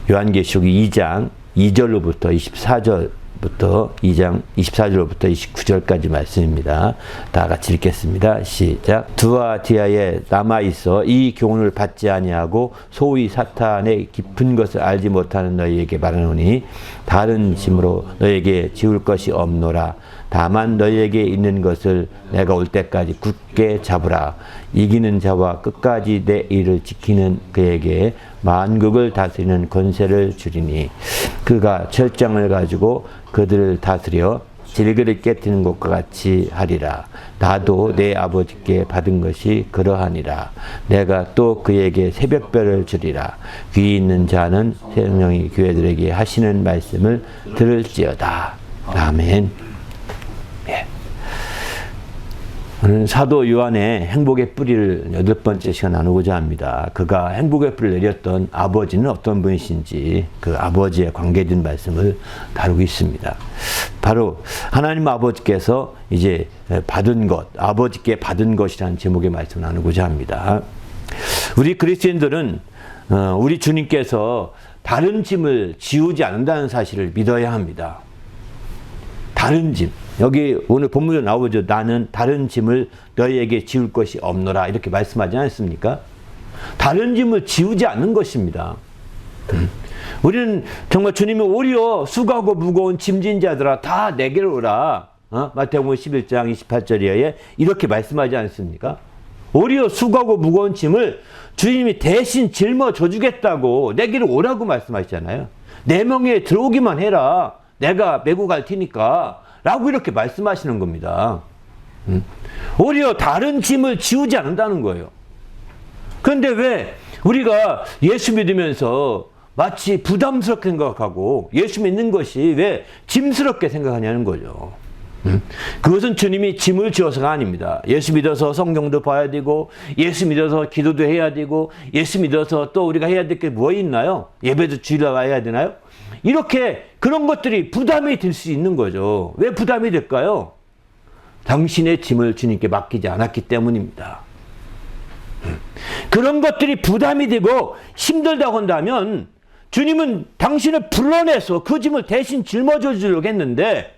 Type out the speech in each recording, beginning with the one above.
요한계시록 2장 2절로부터 24절부터 2장 24절로부터 29절까지 말씀입니다. 다 같이 읽겠습니다. 시작. 두아디아에 남아있어 이 교훈을 받지 아니하고 소위 사탄의 깊은 것을 알지 못하는 너희에게 말하노니 다른 짐으로 너희에게 지울 것이 없노라. 다만 너희에게 있는 것을 내가 올 때까지 굳게 잡으라. 이기는 자와 끝까지 내 일을 지키는 그에게 만국을 다스리는 권세를 주리니 그가 철장을 가지고 그들을 다스려 질그릇 깨뜨리는 것과 같이 하리라. 나도 내 아버지께 받은 것이 그러하니라. 내가 또 그에게 새벽별을 주리라. 귀 있는 자는 성령이 교회들에게 하시는 말씀을 들을지어다. 아멘. 예. 오늘 사도 요한의 행복의 뿌리를 8번째 시간 나누고자 합니다. 그가 행복의 뿌리를 내렸던 아버지는 어떤 분이신지 그 아버지에 관계된 말씀을 다루고 있습니다. 바로 하나님 아버지께서 이제 받은 것, 아버지께 받은 것이라는 제목의 말씀을 나누고자 합니다. 우리 그리스도인들은 우리 주님께서 다른 짐을 지우지 않는다는 사실을 믿어야 합니다. 다른 짐. 여기 오늘 본문에 나오죠. 나는 다른 짐을 너희에게 지울 것이 없노라. 이렇게 말씀하지 않습니까? 다른 짐을 지우지 않는 것입니다. 우리는 정말 주님이 오히려 수고하고 무거운 짐진 자들아 다 내게로 오라. 마태복음 11장 28절에 이렇게 말씀하지 않습니까? 오히려 수고하고 무거운 짐을 주님이 대신 짊어져 주겠다고 내게로 오라고 말씀하시잖아요. 내 멍에에 들어오기만 해라. 내가 메고 갈 테니까 라고 이렇게 말씀하시는 겁니다. 오히려 다른 짐을 지우지 않는다는 거예요. 그런데 왜 우리가 예수 믿으면서 마치 부담스럽게 생각하고 예수 믿는 것이 왜 짐스럽게 생각하냐는 거죠. 그것은 주님이 짐을 지어서가 아닙니다. 예수 믿어서 성경도 봐야 되고 예수 믿어서 기도도 해야 되고 예수 믿어서 또 우리가 해야 될 게 뭐 있나요? 예배도 주일날 와야 되나요? 이렇게 그런 것들이 부담이 될 수 있는 거죠. 왜 부담이 될까요? 당신의 짐을 주님께 맡기지 않았기 때문입니다. 그런 것들이 부담이 되고 힘들다고 한다면 주님은 당신을 불러내서 그 짐을 대신 짊어져 주려고 했는데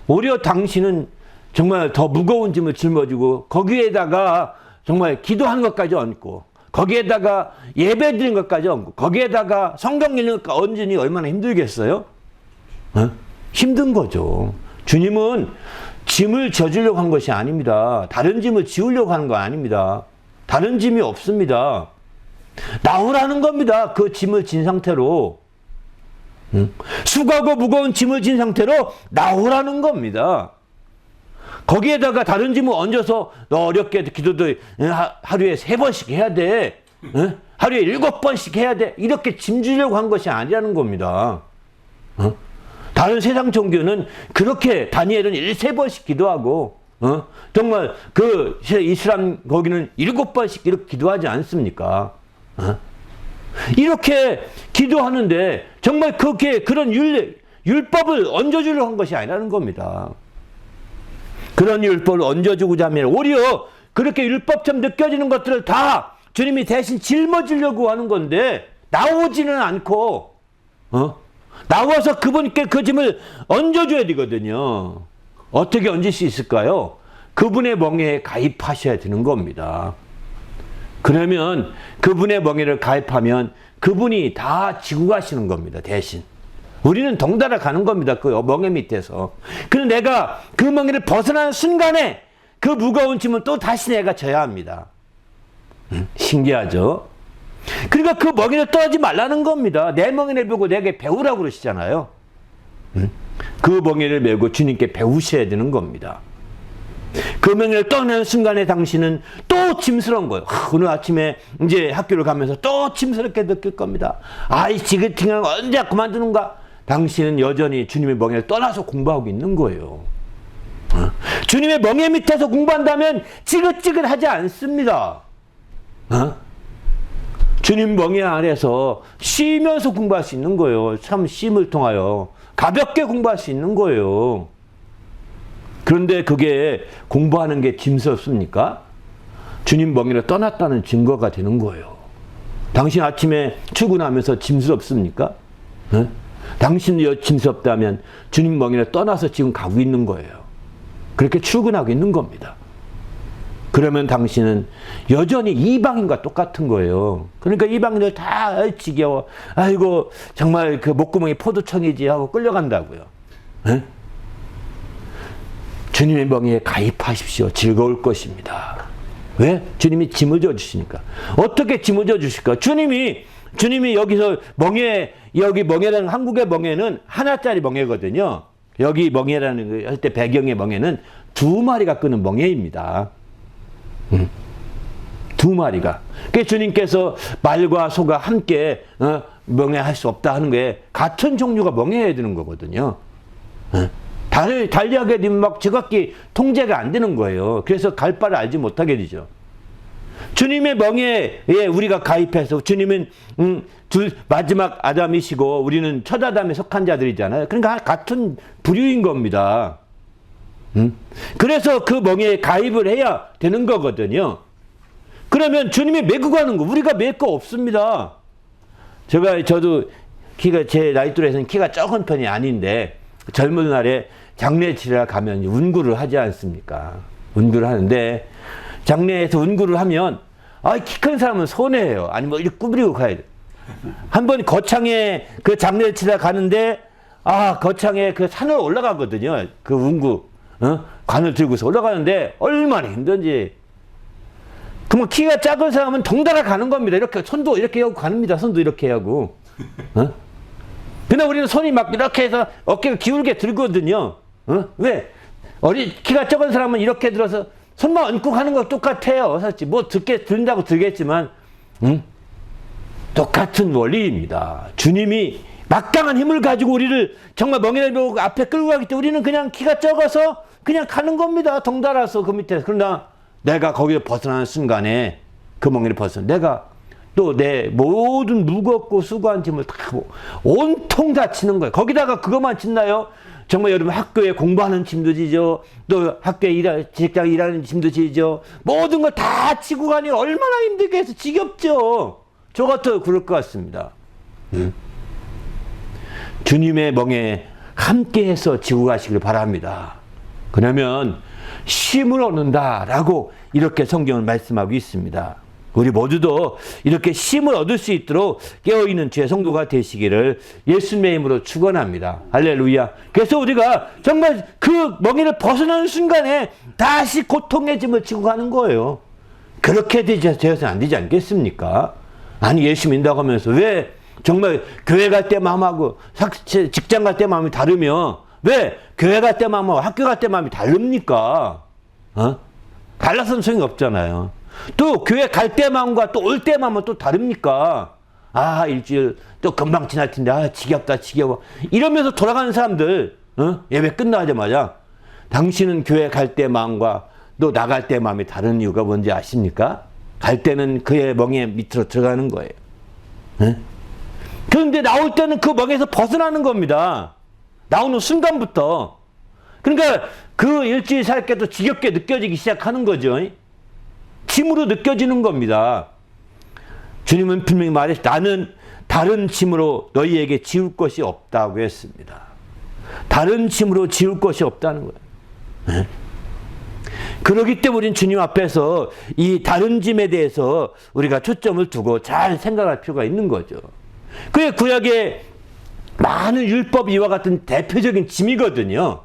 오히려 당신은 정말 더 무거운 짐을 짊어지고 거기에다가 정말 기도하는 것까지 얹고 거기에다가 예배 드리는 것까지 얹고 거기에다가 성경 읽는 것까지 얹으니 얼마나 힘들겠어요? 힘든 거죠. 주님은 짐을 져주려고 한 것이 아닙니다. 다른 짐을 지우려고 하는 거 아닙니다. 다른 짐이 없습니다. 나오라는 겁니다. 그 짐을 진 상태로. 수고하고 무거운 짐을 진 상태로 나오라는 겁니다. 거기에다가 다른 짐을 얹어서 너 어렵게 기도도 하루에 3번씩 해야 돼. 하루에 7번씩 해야 돼. 이렇게 짐 주려고 한 것이 아니라는 겁니다. 다른 세상 종교는 그렇게 다니엘은 3번씩 기도하고 정말 그 이슬람 거기는 7번씩 이렇게 기도하지 않습니까? 이렇게 기도하는데 정말 그렇게 그런 율법을 얹어주려고 한 것이 아니라는 겁니다. 그런 율법을 얹어주고자 하면 오히려 그렇게 율법처럼 느껴지는 것들을 다 주님이 대신 짊어지려고 하는 건데 나오지는 않고 나와서 그분께 그 짐을 얹어줘야 되거든요. 어떻게 얹을 수 있을까요? 그분의 멍에에 가입하셔야 되는 겁니다. 그러면 그분의 멍에를 가입하면 그분이 다 지고 가시는 겁니다. 대신. 우리는 덩달아 가는 겁니다. 그 멍에 밑에서. 그런데 내가 그 멍에를 벗어나는 순간에 그 무거운 짐은 또 다시 내가 져야 합니다. 신기하죠? 그러니까 그 멍에를 떠나지 말라는 겁니다. 내 멍에를 메고 내게 배우라고 그러시잖아요. 그 멍에를 메고 주님께 배우셔야 되는 겁니다. 그 멍에를 떠나는 순간에 당신은 또 짐스러운 거예요. 오늘 아침에 이제 학교를 가면서 또 짐스럽게 느낄 겁니다. 아이 지긋지긋한 거 언제 그만두는가? 당신은 여전히 주님의 멍에를 떠나서 공부하고 있는 거예요. 주님의 멍에 밑에서 공부한다면 지긋지긋하지 않습니다. 주님 멍에 아래서 쉬면서 공부할 수 있는 거예요. 참 쉼을 통하여 가볍게 공부할 수 있는 거예요. 그런데 그게 공부하는 게 짐스럽습니까? 주님 멍에를 떠났다는 증거가 되는 거예요. 당신 아침에 출근하면서 짐스럽습니까? 어? 당신이 짐스럽다면 주님 멍에를 떠나서 지금 가고 있는 거예요. 그렇게 출근하고 있는 겁니다. 그러면 당신은 여전히 이방인과 똑같은 거예요. 그러니까 이방인들 다 지겨워. 아이고 정말 그 목구멍이 포도청이지 하고 끌려간다고요. 에? 주님의 멍에에 가입하십시오. 즐거울 것입니다. 왜? 주님이 짐을 져주시니까. 어떻게 짐을 져주실까? 주님이 여기서 멍에, 여기 멍에라는, 한국의 멍에는 하나짜리 멍에거든요. 여기 멍에라는 할 때 배경의 멍에는 2마리가 끄는 멍에입니다. 2마리가. 그러니까 주님께서 말과 소가 함께 멍에할 수 없다 하는 게 같은 종류가 멍에해야 되는 거거든요. 달리하게 되면 막 지각기 통제가 안 되는 거예요. 그래서 갈 바를 알지 못하게 되죠. 주님의 멍에에 우리가 가입해서 주님은 마지막 아담이시고 우리는 첫 아담에 속한 자들이잖아요. 그러니까 같은 부류인 겁니다. 그래서 그 멍에에 가입을 해야 되는 거거든요. 그러면 주님이 메고 가는 거 우리가 맬 거 없습니다. 저도 키가 제 나이 또래에서는 키가 적은 편이 아닌데 젊은 날에 장례치러 가면 운구를 하지 않습니까? 운구를 하는데 장례에서 운구를 하면 키 큰 사람은 손해예요. 아니면 이렇게 꾸부리고 가야 돼. 한 번 거창에 그 장례치러 가는데 거창에 그 산을 올라가거든요. 그 운구 관을 들고서 올라가는데 얼마나 힘든지. 그러면 키가 작은 사람은 덩달아 가는 겁니다. 이렇게 손도 이렇게 하고 가는니다. 손도 이렇게 하고. 근데 우리는 손이 막 이렇게 해서 어깨가 기울게 들거든요. 왜? 키가 작은 사람은 이렇게 들어서 손만 얹고 가는 거 똑같아요. 사실 뭐 든다고 들겠지만, 똑같은 원리입니다. 주님이 막강한 힘을 가지고 우리를 정말 멍에를 메고 앞에 끌고 가기 때문에 우리는 그냥 키가 적어서 그냥 가는 겁니다. 덩달아서 그 밑에서. 그러나 내가 거기서 벗어나는 순간에 그 멍에를 벗어 내가 또 내 모든 무겁고 수고한 짐을 다 온통 다 치는 거예요. 거기다가 그것만 짓나요? 정말 여러분 학교에 공부하는 짐도 지죠. 또 학교에 직장에 일하는 짐도 지죠. 모든 걸 다 치고 가니 얼마나 힘들게 해서 지겹죠. 저 같아도 그럴 것 같습니다. 주님의 멍에 함께해서 지고 가시길 바랍니다. 그러면 쉼을 얻는다라고 이렇게 성경은 말씀하고 있습니다. 우리 모두도 이렇게 쉼을 얻을 수 있도록 깨어있는 주의 성도가 되시기를 예수님의 이름으로 축원합니다. 할렐루야. 그래서 우리가 정말 그 멍에를 벗어나는 순간에 다시 고통의 짐을 지고 가는 거예요. 그렇게 되어서는 안 되지 않겠습니까? 아니 예수 믿는다고 하면서 왜 정말 교회 갈 때 마음하고 직장 갈 때 마음이 다르면 왜 교회 갈 때 마음하고 학교 갈 때 마음이 다릅니까? 달라서는 소용이 없잖아요. 또 교회 갈 때 마음과 또 올 때 마음은 또 다릅니까? 일주일 또 금방 지날 텐데 지겹다 지겨워 이러면서 돌아가는 사람들 예배 끝나자마자 당신은 교회 갈 때 마음과 또 나갈 때 마음이 다른 이유가 뭔지 아십니까? 갈 때는 그의 멍에 밑으로 들어가는 거예요. 그런데 나올 때는 그 멍에서 벗어나는 겁니다. 나오는 순간부터. 그러니까 그 일주일 살 때도 지겹게 느껴지기 시작하는 거죠. 짐으로 느껴지는 겁니다. 주님은 분명히 말했죠. 나는 다른 짐으로 너희에게 지울 것이 없다고 했습니다. 다른 짐으로 지울 것이 없다는 거예요. 그렇기 때문에 우리는 주님 앞에서 이 다른 짐에 대해서 우리가 초점을 두고 잘 생각할 필요가 있는 거죠. 그게 구약의 많은 율법 이와 같은 대표적인 짐이거든요.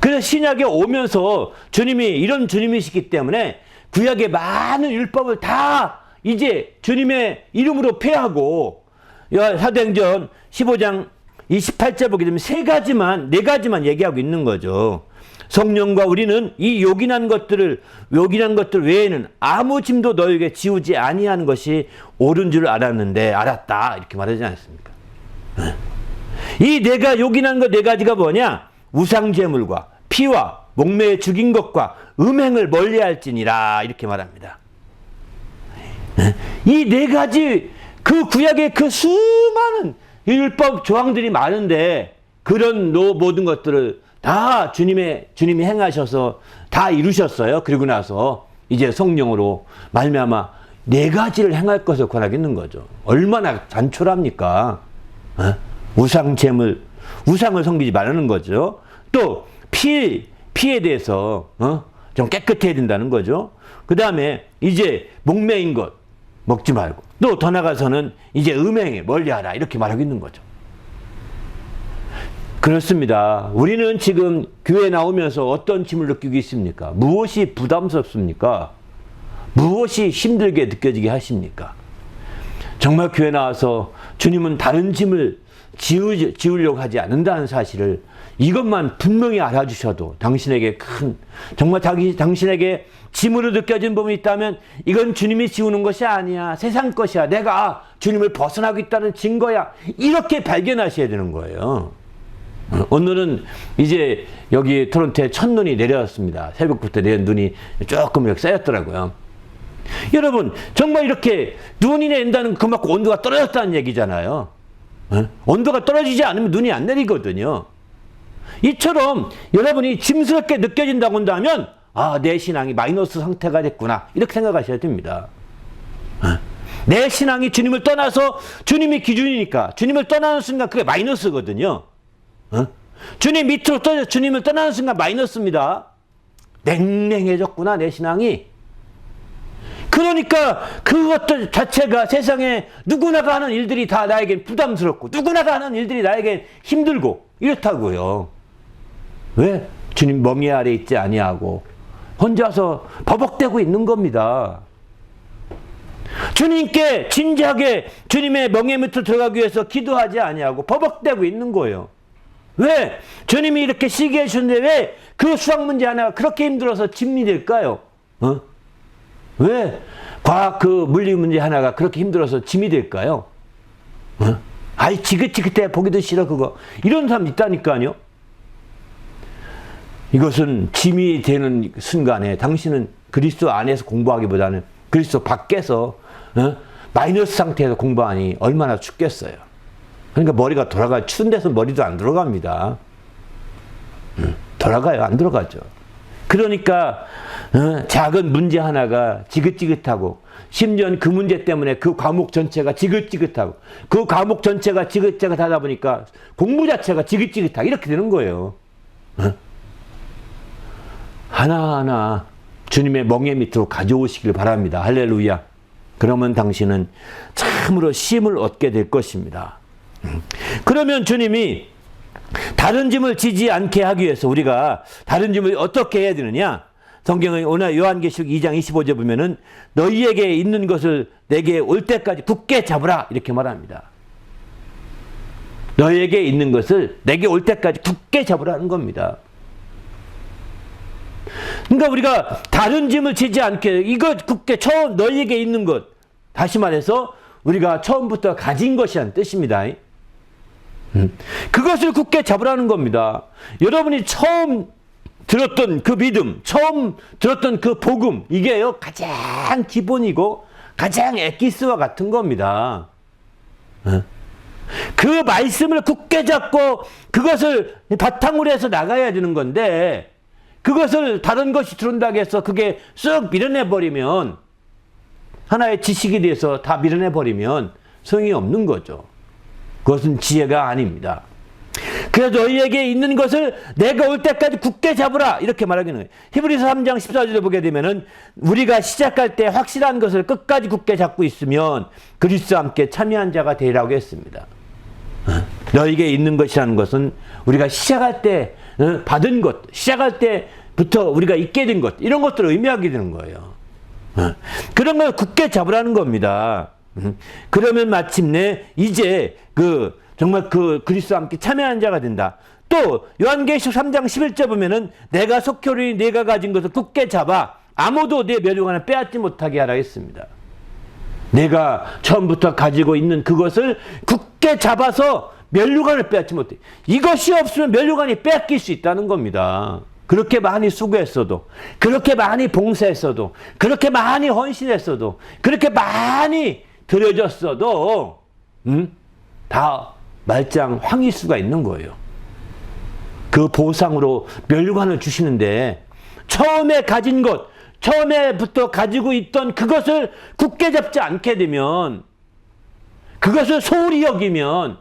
그래서 신약에 오면서 주님이 이런 주님이시기 때문에 구약의 많은 율법을 다 이제 주님의 이름으로 폐하고 사도행전 15장 28절 보게 되면 네 가지만 얘기하고 있는 거죠. 성령과 우리는 이 요긴한 것들 외에는 아무 짐도 너에게 지우지 아니하는 것이 옳은 줄 알았다 이렇게 말하지 않습니까? 이 요긴한 것 네 가지가 뭐냐? 우상제물과 피와 목매에 죽인 것과 음행을 멀리할지니라 이렇게 말합니다. 이 네 가지 그 구약의 그 수많은 율법 조항들이 많은데 그런 모든 것들을 다 주님이 행하셔서 다 이루셨어요. 그리고 나서 이제 성령으로 말미암아 네 가지를 행할 것을 권하겠는 거죠. 얼마나 단촐합니까? 우상 제물, 우상을 섬기지 말라는 거죠. 또 피에 대해서 좀 깨끗해야 된다는 거죠. 그 다음에 이제 목매인 것 먹지 말고, 또 더 나가서는 이제 음행에 멀리하라 이렇게 말하고 있는 거죠. 그렇습니다. 우리는 지금 교회 나오면서 어떤 짐을 느끼고 있습니까? 무엇이 부담스럽습니까? 무엇이 힘들게 느껴지게 하십니까? 정말 교회 나와서 주님은 다른 짐을 지우려고 하지 않는다는 사실을 이것만 분명히 알아주셔도 당신에게 정말 당신에게 짐으로 느껴진 부분이 있다면 이건 주님이 지우는 것이 아니야. 세상 것이야. 내가 주님을 벗어나고 있다는 증거야. 이렇게 발견하셔야 되는 거예요. 오늘은 이제 여기 토론토에 첫눈이 내렸습니다. 새벽부터 내린 눈이 조금 이렇게 쌓였더라고요. 여러분, 정말 이렇게 눈이 내린다는 그만큼 온도가 떨어졌다는 얘기잖아요. 온도가 떨어지지 않으면 눈이 안 내리거든요. 이처럼 여러분이 짐스럽게 느껴진다고 한다면 내 신앙이 마이너스 상태가 됐구나 이렇게 생각하셔야 됩니다. 내 신앙이 주님을 떠나서 주님이 기준이니까 주님을 떠나는 순간 그게 마이너스거든요. 주님 밑으로 주님을 떠나는 순간 마이너스입니다. 냉랭해졌구나 내 신앙이. 그러니까 그것들 자체가 세상에 누구나가 하는 일들이 다 나에겐 부담스럽고 누구나가 하는 일들이 나에겐 힘들고 이렇다고요. 왜? 주님 멍에 아래 있지 아니하고 혼자서 버벅대고 있는 겁니다. 주님께 진지하게 주님의 멍에 밑으로 들어가기 위해서 기도하지 아니하고 버벅대고 있는 거예요. 왜? 주님이 이렇게 시기해 주셨는데 왜 그 수학 문제 하나가 그렇게 힘들어서 짐이 될까요? 왜 과학 그 물리 문제 하나가 그렇게 힘들어서 짐이 될까요? 아이 지긋지긋해 보기도 싫어 그거. 이런 사람 있다니까요. 이것은 짐이 되는 순간에 당신은 그리스도 안에서 공부하기보다는 그리스도 밖에서 마이너스 상태에서 공부하니 얼마나 춥겠어요. 그러니까 머리가 돌아가요. 추운 데서 머리도 안 들어갑니다. 돌아가요. 안 들어가죠. 그러니까 작은 문제 하나가 지긋지긋하고 심지어 그 문제 때문에 그 과목 전체가 지긋지긋하고 그 과목 전체가 지긋지긋하다 보니까 공부 자체가 지긋지긋하고 이렇게 되는 거예요. 하나하나 주님의 멍에 밑으로 가져오시길 바랍니다. 할렐루야. 그러면 당신은 참으로 쉼을 얻게 될 것입니다. 그러면 주님이 다른 짐을 지지 않게 하기 위해서 우리가 다른 짐을 어떻게 해야 되느냐? 성경의 오늘 요한계시록 2장 25절 보면은 너희에게 있는 것을 내게 올 때까지 굳게 잡으라 이렇게 말합니다. 너희에게 있는 것을 내게 올 때까지 굳게 잡으라는 겁니다. 그러니까 우리가 다른 짐을 지지 않게 이거 굳게 처음 너희에게 있는 것 다시 말해서 우리가 처음부터 가진 것이라는 뜻입니다. 그것을 굳게 잡으라는 겁니다. 여러분이 처음 들었던 그 믿음, 처음 들었던 그 복음 이게요 가장 기본이고 가장 엑기스와 같은 겁니다. 그 말씀을 굳게 잡고 그것을 바탕으로 해서 나가야 되는 건데 그것을 다른 것이 들어온다고 해서 그게 쓱 밀어내버리면 하나의 지식에 대해서 다 밀어내버리면 소용이 없는 거죠. 그것은 지혜가 아닙니다. 그래서 너희에게 있는 것을 내가 올 때까지 굳게 잡으라 이렇게 말하기는 거예요. 히브리서 3장 14절에 보게 되면은 우리가 시작할 때 확실한 것을 끝까지 굳게 잡고 있으면 그리스도와 함께 참여한 자가 되리라고 했습니다. 너희에게 있는 것이라는 것은 우리가 시작할 때 받은 것, 시작할 때부터 우리가 있게 된 것 이런 것들을 의미하게 되는 거예요. 그런 걸 굳게 잡으라는 겁니다. 그러면 마침내 이제 정말 그리스도와 함께 참여한 자가 된다. 또 요한계시록 3장 11절 보면은 내가 속히 오리니 내가 가진 것을 굳게 잡아 아무도 내 멸류관을 빼앗지 못하게 하라 했습니다. 내가 처음부터 가지고 있는 그것을 굳게 잡아서 멸류관을 빼앗지 못해. 이것이 없으면 멸류관이 빼앗길 수 있다는 겁니다. 그렇게 많이 수고했어도, 그렇게 많이 봉사했어도, 그렇게 많이 헌신했어도, 그렇게 많이 드려졌어도 다 말짱 황일 수가 있는 거예요. 그 보상으로 멸류관을 주시는데 처음에 가진 것, 처음에부터 가지고 있던 그것을 굳게 잡지 않게 되면, 그것을 소홀히 여기면,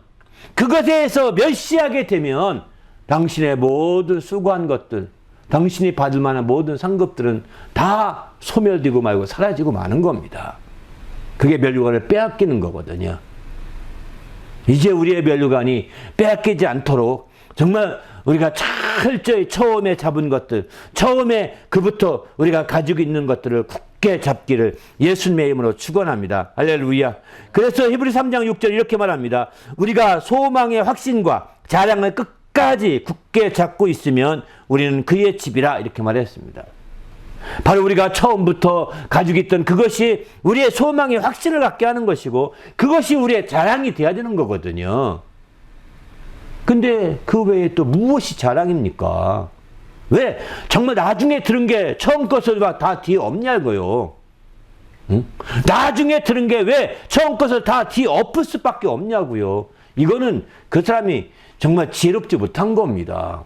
그것에서 멸시하게 되면 당신의 모든 수고한 것들, 당신이 받을 만한 모든 상급들은 다 소멸되고 말고 사라지고 마는 겁니다. 그게 면류관을 빼앗기는 거거든요. 이제 우리의 면류관이 빼앗기지 않도록 정말 우리가 철저히 처음에 잡은 것들, 처음에 그부터 우리가 가지고 있는 것들을 굳게 잡기를 예수님의 이름으로 축원합니다. 할렐루야. 그래서 히브리 3장 6절 이렇게 말합니다. 우리가 소망의 확신과 자랑을 끝까지 굳게 잡고 있으면 우리는 그의 집이라, 이렇게 말했습니다. 바로 우리가 처음부터 가지고 있던 그것이 우리의 소망의 확신을 갖게 하는 것이고, 그것이 우리의 자랑이 되어야 되는 거거든요. 근데 그 외에 또 무엇이 자랑입니까? 왜? 정말 나중에 들은 게 처음 것을 다 뒤에 없냐고요. 응? 나중에 들은 게 왜 처음 것을 다 뒤에 엎을 수밖에 없냐고요. 이거는 그 사람이 정말 지혜롭지 못한 겁니다.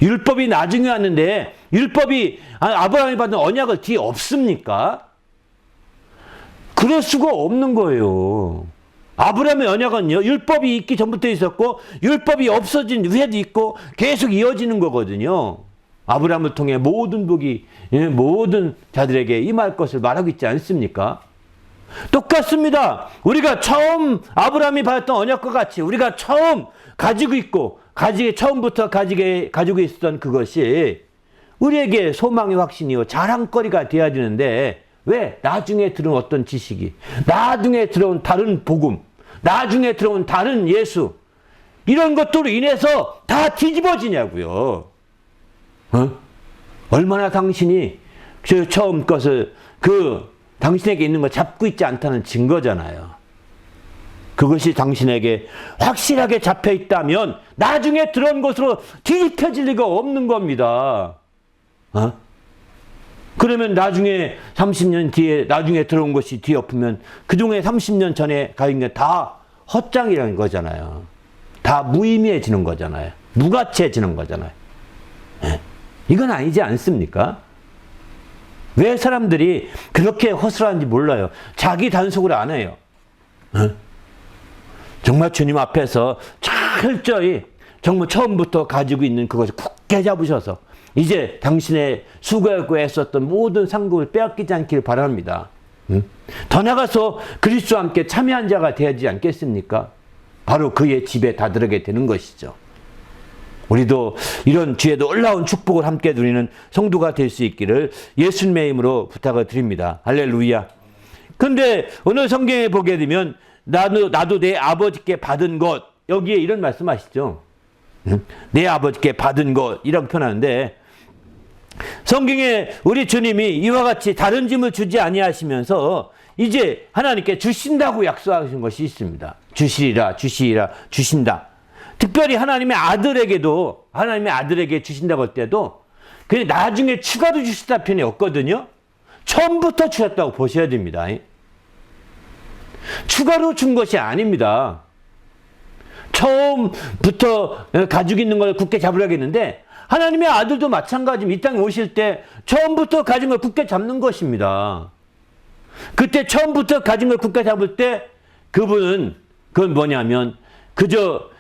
율법이 나중에 왔는데 율법이 아브라함이 받은 언약을 뒤에 없습니까? 그럴 수가 없는 거예요. 아브라함의 언약은요, 율법이 있기 전부터 있었고 율법이 없어진 후에도 있고 계속 이어지는 거거든요. 아브라함을 통해 모든 복이 모든 자들에게 임할 것을 말하고 있지 않습니까? 똑같습니다. 우리가 처음 아브라함이 받았던 언약과 같이 우리가 처음 가지고 있고 처음부터 가지고 있었던 그것이 우리에게 소망의 확신이요 자랑거리가 되어야 되는데, 왜? 나중에 들은 어떤 지식이, 나중에 들어온 다른 복음, 나중에 들어온 다른 예수, 이런 것들로 인해서 다 뒤집어지냐고요. 얼마나 당신이 그 처음 것을, 당신에게 있는 걸 잡고 있지 않다는 증거잖아요. 그것이 당신에게 확실하게 잡혀 있다면 나중에 들어온 것으로 뒤집혀질 리가 없는 겁니다. 그러면 나중에 30년 뒤에 나중에 들어온 것이 뒤엎으면 그중에 30년 전에 가진 게 다 헛장이라는 거잖아요. 다 무의미해지는 거잖아요. 무가치해지는 거잖아요. 이건 아니지 않습니까? 왜 사람들이 그렇게 허술한지 몰라요. 자기 단속을 안 해요. 정말 주님 앞에서 철저히 정말 처음부터 가지고 있는 그것을 굳게 잡으셔서 이제 당신의 수고하고 애썼던 모든 상급을 빼앗기지 않기를 바랍니다. 더 나가서 그리스도와 함께 참여한 자가 되지 않겠습니까? 바로 그의 집에 다들게 되는 것이죠. 우리도 이런 뒤에도 올라온 축복을 함께 누리는 성도가 될 수 있기를 예수님의 이름으로 부탁을 드립니다. 할렐루야. 그런데 오늘 성경에 보게 되면 나도 내 아버지께 받은 것, 여기에 이런 말씀하시죠. 내 아버지께 받은 것, 이라고 표현하는데, 성경에 우리 주님이 이와 같이 다른 짐을 주지 아니하시면서 이제 하나님께 주신다고 약속하신 것이 있습니다. 주시리라, 주신다. 특별히 하나님의 아들에게 주신다고 할 때도 그냥 나중에 추가로 주시다 편이 없거든요. 처음부터 주셨다고 보셔야 됩니다. 추가로 준 것이 아닙니다. 처음부터 가지고 있는 걸 굳게 잡으려고 했는데, 하나님의 아들도 마찬가지입니다. 이 땅에 오실 때 처음부터 가진 걸 굳게 잡는 것입니다. 그때 처음부터 가진 걸 굳게 잡을 때 그건 뭐냐면 그저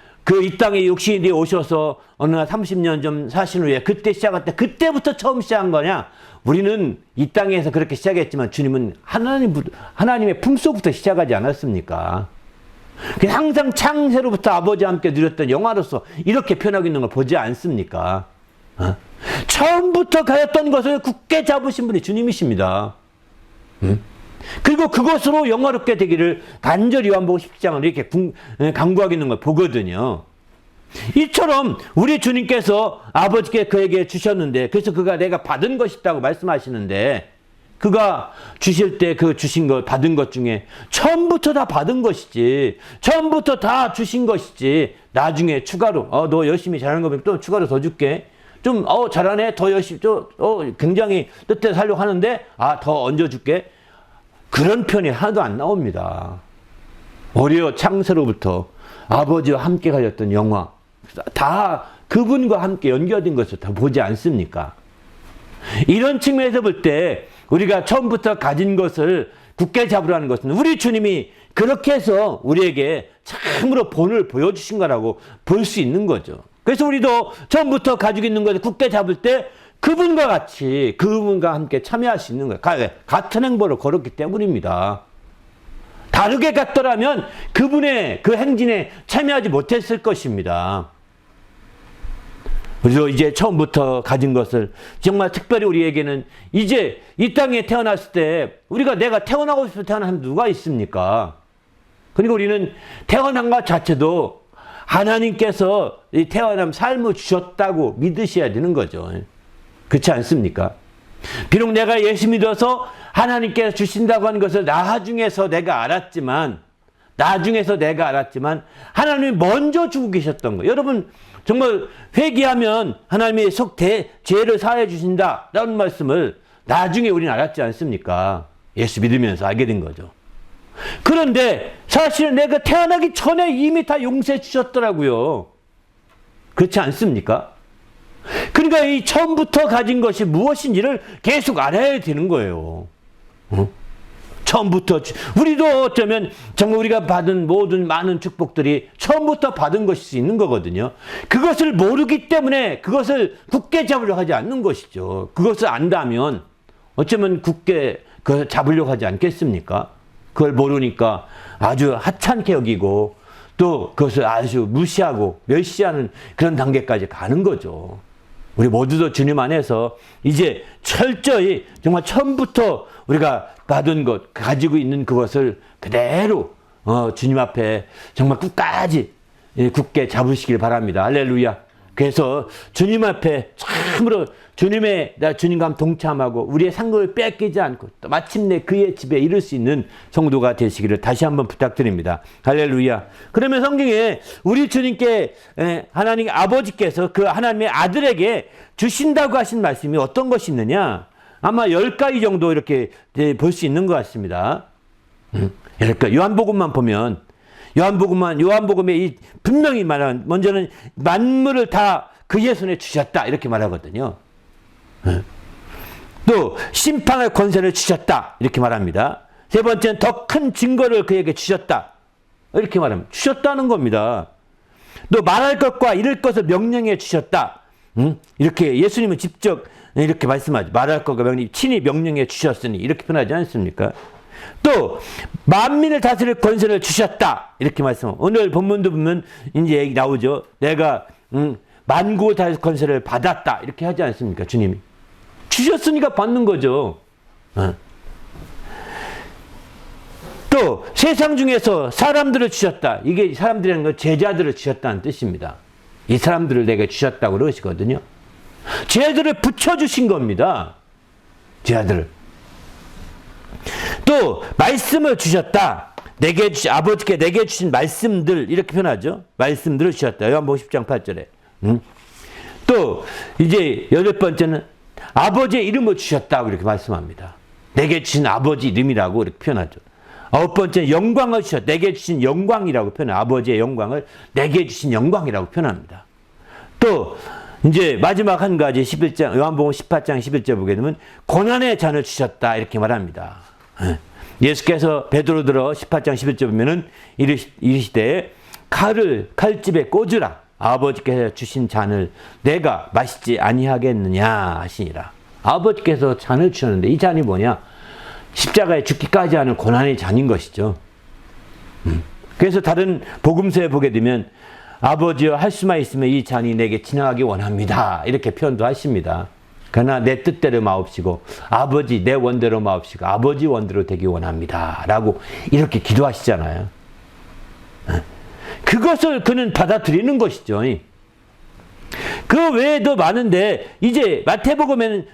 이 땅에 육신이 되어 오셔서 어느 날 30년 좀 사신 후에 그때 시작할 때 그때부터 처음 시작한 거냐? 우리는 이 땅에서 그렇게 시작했지만 주님은 하나님의 품속부터 시작하지 않았습니까? 항상 창세로부터 아버지와 함께 누렸던 영화로서 이렇게 표현하고 있는 걸 보지 않습니까? 처음부터 가졌던 것을 굳게 잡으신 분이 주님이십니다. 그리고 그것으로 영화롭게 되기를 간절히 요한복음 10장을 이렇게 강구하고 있는 걸 보거든요. 이처럼 우리 주님께서 아버지께 그에게 주셨는데, 그래서 그가 내가 받은 것이 있다고 말씀하시는데, 그가 주실 때 그 주신 것, 받은 것 중에 처음부터 다 받은 것이지, 처음부터 다 주신 것이지, 나중에 추가로 너 열심히 잘하는 거 보면 또 추가로 더 줄게, 좀 잘하네, 더 열심히 굉장히 뜻대로 살려고 하는데 더 얹어줄게, 그런 편이 하나도 안 나옵니다. 어려 창세로부터 아버지와 함께 가졌던 영화, 다 그분과 함께 연결된 것을 다 보지 않습니까? 이런 측면에서 볼 때 우리가 처음부터 가진 것을 굳게 잡으라는 것은 우리 주님이 그렇게 해서 우리에게 참으로 본을 보여주신 거라고 볼 수 있는 거죠. 그래서 우리도 처음부터 가지고 있는 것을 굳게 잡을 때 그분과 같이 그분과 함께 참여할 수 있는 거예요. 같은 행보를 걸었기 때문입니다. 다르게 갔더라면 그분의 그 행진에 참여하지 못했을 것입니다. 그래서 이제 처음부터 가진 것을 정말 특별히 우리에게는 이제 이 땅에 태어났을 때 우리가 내가 태어나고 싶어서 태어난 사람 누가 있습니까? 그러니까 우리는 태어난 것 자체도 하나님께서 이 태어남 삶을 주셨다고 믿으셔야 되는 거죠. 그렇지 않습니까? 비록 내가 예수 믿어서 하나님께서 주신다고 하는 것을 나중에서 내가 알았지만 하나님이 먼저 주고 계셨던 거예요. 여러분 정말 회개하면 하나님이 죄를 사해 주신다라는 말씀을 나중에 우리는 알았지 않습니까? 예수 믿으면서 알게 된 거죠. 그런데 사실은 내가 태어나기 전에 이미 다 용서해 주셨더라고요. 그렇지 않습니까? 그러니까 이 처음부터 가진 것이 무엇인지를 계속 알아야 되는 거예요. 처음부터 우리도 어쩌면 정말 우리가 받은 모든 많은 축복들이 처음부터 받은 것일 수 있는 거거든요. 그것을 모르기 때문에 그것을 굳게 잡으려고 하지 않는 것이죠. 그것을 안다면 어쩌면 굳게 잡으려고 하지 않겠습니까? 그걸 모르니까 아주 하찮게 여기고 또 그것을 아주 무시하고 멸시하는 그런 단계까지 가는 거죠. 우리 모두도 주님 안에서 이제 철저히 정말 처음부터 우리가 받은 것, 가지고 있는 그것을 그대로 주님 앞에 정말 끝까지 굳게 잡으시길 바랍니다. 할렐루야. 그래서 주님 앞에 참으로 주님과 동참하고 우리의 상급을 뺏기지 않고 또 마침내 그의 집에 이를 수 있는 성도가 되시기를 다시 한번 부탁드립니다. 할렐루야. 그러면 성경에 우리 주님께 하나님 아버지께서 그 하나님의 아들에게 주신다고 하신 말씀이 어떤 것이 있느냐? 아마 10가지 정도 이렇게 볼 수 있는 것 같습니다. 그러니까 요한복음만 보면 요한복음에 이 분명히 말하는 먼저는 만물을 다 그의 손에 주셨다 이렇게 말하거든요. 또 심판의 권세를 주셨다 이렇게 말합니다. 세 번째는 더 큰 증거를 그에게 주셨다 이렇게 말합니다. 주셨다는 겁니다. 또 말할 것과 이룰 것을 명령해 주셨다. 이렇게 예수님은 직접 이렇게 말씀하죠. 말할 것과 친히 명령해 주셨으니 이렇게 표현하지 않습니까? 또 만민을 다스릴 권세를 주셨다 이렇게 말씀하고 오늘 본문도 보면 이제 얘기 나오죠. 내가 만국을 다스릴 권세를 받았다 이렇게 하지 않습니까? 주님이 주셨으니까 받는 거죠. 또 세상 중에서 사람들을 주셨다. 이게 사람들이라는 건 제자들을 주셨다는 뜻입니다. 이 사람들을 내게 주셨다고 그러시거든요. 제자들을 붙여주신 겁니다. 제자들을. 또 말씀을 주셨다. 아버지께 내게 주신 말씀들 이렇게 표현하죠. 말씀들을 주셨다. 요한복음 10장 8절에. 또 이제 8번째는 아버지의 이름을 주셨다고 이렇게 말씀합니다. 내게 주신 아버지 이름이라고 이렇게 표현하죠. 9번째는 영광을 주셨다. 내게 주신 영광이라고 표현해요. 아버지의 영광을 내게 주신 영광이라고 표현합니다. 또 이제 마지막 한 가지 11장 요한복음 18장 11절 보게 되면 고난의 잔을 주셨다 이렇게 말합니다. 예수께서 베드로 들어 18장 11절 보면은 이르시되 칼집에 꽂으라. 아버지께서 주신 잔을 내가 마시지 아니하겠느냐 하시니라. 아버지께서 잔을 주셨는데 이 잔이 뭐냐? 십자가에 죽기까지 하는 고난의 잔인 것이죠. 그래서 다른 복음서에 보게 되면 아버지여 할 수만 있으면 이 잔이 내게 지나가기 원합니다. 이렇게 표현도 하십니다. 그러나 내 뜻대로 마옵시고 아버지 내 원대로 마옵시고 아버지 원대로 되기 원합니다. 라고 이렇게 기도하시잖아요. 그것을 그는 받아들이는 것이죠. 그 외에도 많은데 이제 마태복음에는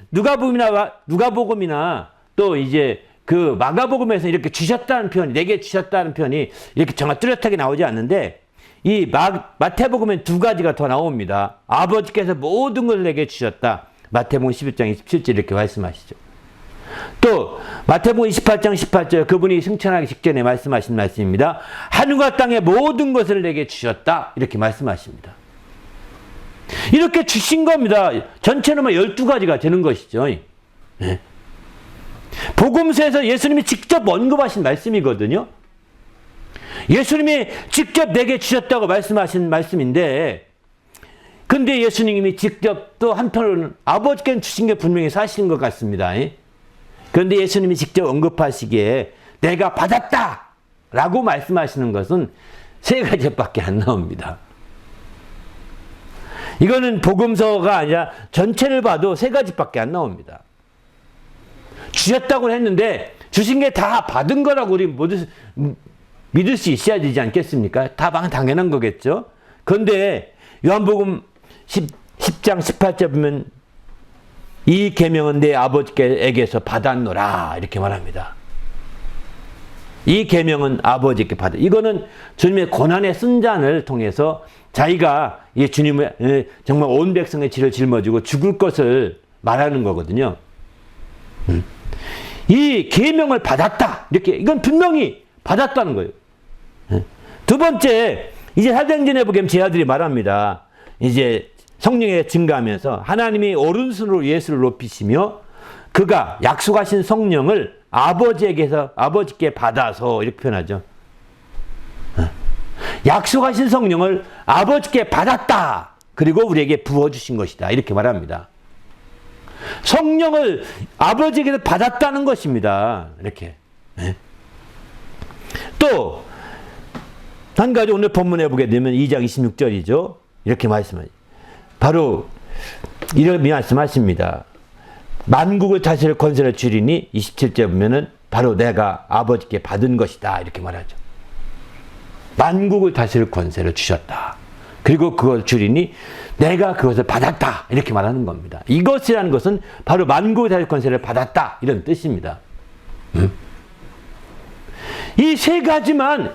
누가복음이나 또 이제 그 마가복음에서 이렇게 주셨다는 표현이 내게 주셨다는 표현이 이렇게 정말 뚜렷하게 나오지 않는데 이 마태복음엔 2가지가 더 나옵니다. 아버지께서 모든 것을 내게 주셨다. 마태복음 11장 27절 이렇게 말씀하시죠. 또 마태복음 28장 18절 그분이 승천하기 직전에 말씀하신 말씀입니다. 하늘과 땅의 모든 것을 내게 주셨다. 이렇게 말씀하십니다. 이렇게 주신 겁니다. 전체는 12가지가 되는 것이죠. 네. 복음서에서 예수님이 직접 언급하신 말씀이거든요. 예수님이 직접 내게 주셨다고 말씀하신 말씀인데, 근데 예수님이 직접 또 한편으로는 아버지께는 주신 게 분명히 사실인 것 같습니다. 그런데 예수님이 직접 언급하시기에 내가 받았다! 라고 말씀하시는 것은 3가지밖에 안 나옵니다. 이거는 복음서가 아니라 전체를 봐도 3가지밖에 안 나옵니다. 주셨다고 했는데 주신 게 다 받은 거라고 우리 모두 믿을 수 있어야 되지 않겠습니까? 다 당연한 거겠죠. 그런데 요한복음 10장 18절 보면 이 계명은 내 아버지께서 받았노라 이렇게 말합니다. 이 계명은 아버지께 받아. 이거는 주님의 고난의 순잔을 통해서 자기가 이 주님의 정말 온 백성의 죄를 짊어지고 죽을 것을 말하는 거거든요. 이 계명을 받았다. 이렇게 이건 분명히 받았다는 거예요. 두 번째, 이제 사도행전에 보면 제 아들이 말합니다. 이제 성령에 증가하면서 하나님이 오른손으로 예수를 높이시며 그가 약속하신 성령을 아버지께 받아서 이렇게 표현하죠. 약속하신 성령을 아버지께 받았다. 그리고 우리에게 부어주신 것이다. 이렇게 말합니다. 성령을 아버지에게서 받았다는 것입니다. 이렇게. 또 한 가지 오늘 본문에 보게 되면 2장 26절이죠. 이렇게 말씀하죠. 바로 이런 말씀하십니다. 만국을 다스릴 권세를 주리니 27절 보면은 바로 내가 아버지께 받은 것이다. 이렇게 말하죠. 만국을 다스릴 권세를 주셨다. 그리고 그걸 주리니 내가 그것을 받았다. 이렇게 말하는 겁니다. 이것이라는 것은 바로 만국을 다스릴 권세를 받았다. 이런 뜻입니다. 이 3가지만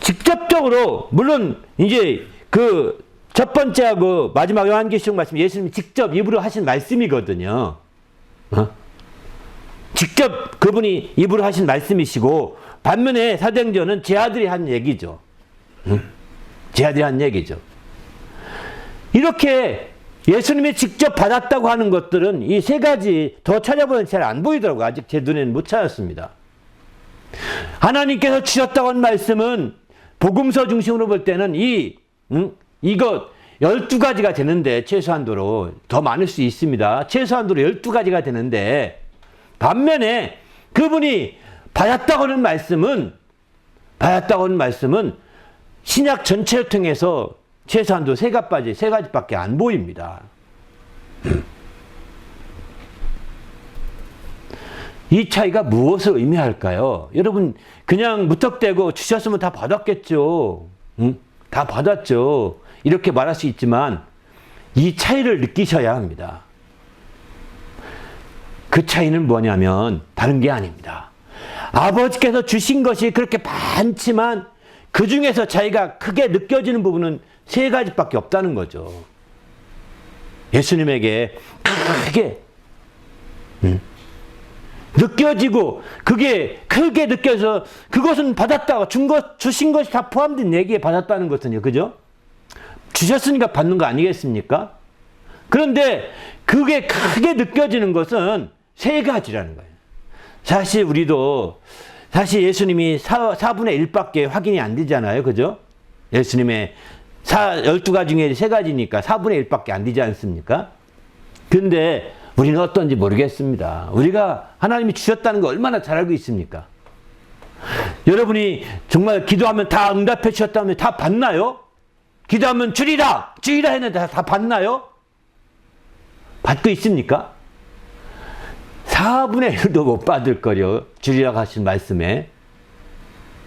직접적으로, 물론 이제 그 첫 번째하고 마지막 요한계시록 말씀 예수님이 직접 입으로 하신 말씀이거든요. 직접 그분이 입으로 하신 말씀이시고, 반면에 사도행전은 제 아들이 한 얘기죠. 제 아들이 한 얘기죠. 이렇게 예수님이 직접 받았다고 하는 것들은 이 3가지 더 찾아보면 잘 안 보이더라고요. 아직 제 눈에는 못 찾았습니다. 하나님께서 주셨다고 한 말씀은 복음서 중심으로 볼 때는 이거 12가지가 되는데, 최소한도로 더 많을 수 있습니다. 최소한도로 12가지가 되는데, 반면에 그분이 받았다고 하는 말씀은 신약 전체를 통해서 최소한도 3가지밖에 안 보입니다. 이 차이가 무엇을 의미할까요? 여러분, 그냥 무턱대고 주셨으면 다 받았겠죠. 다 받았죠. 이렇게 말할 수 있지만 이 차이를 느끼셔야 합니다. 그 차이는 뭐냐면 다른 게 아닙니다. 아버지께서 주신 것이 그렇게 많지만 그 중에서 자기가 크게 느껴지는 부분은 3가지밖에 없다는 거죠. 예수님에게 크게 느껴지고 그게 크게 느껴서 그것은 받았다고 주신 것이 다 포함된 얘기에 받았다는 것은요. 그죠? 주셨으니까 받는 거 아니겠습니까? 그런데 그게 크게 느껴지는 것은 3가지라는 거예요. 사실 예수님이 4분의 1밖에 확인이 안 되잖아요. 그죠? 예수님의 12가지 중에 3가지니까 4분의 1밖에 안 되지 않습니까? 근데 우리는 어떤지 모르겠습니다. 우리가 하나님이 주셨다는 거 얼마나 잘 알고 있습니까? 여러분이 정말 기도하면 다 응답해 주셨다면 다 받나요? 기도하면 주리라 했는데 다 받나요? 받고 있습니까? 4분의 1도 못 받을 거려. 주리라고 하신 말씀에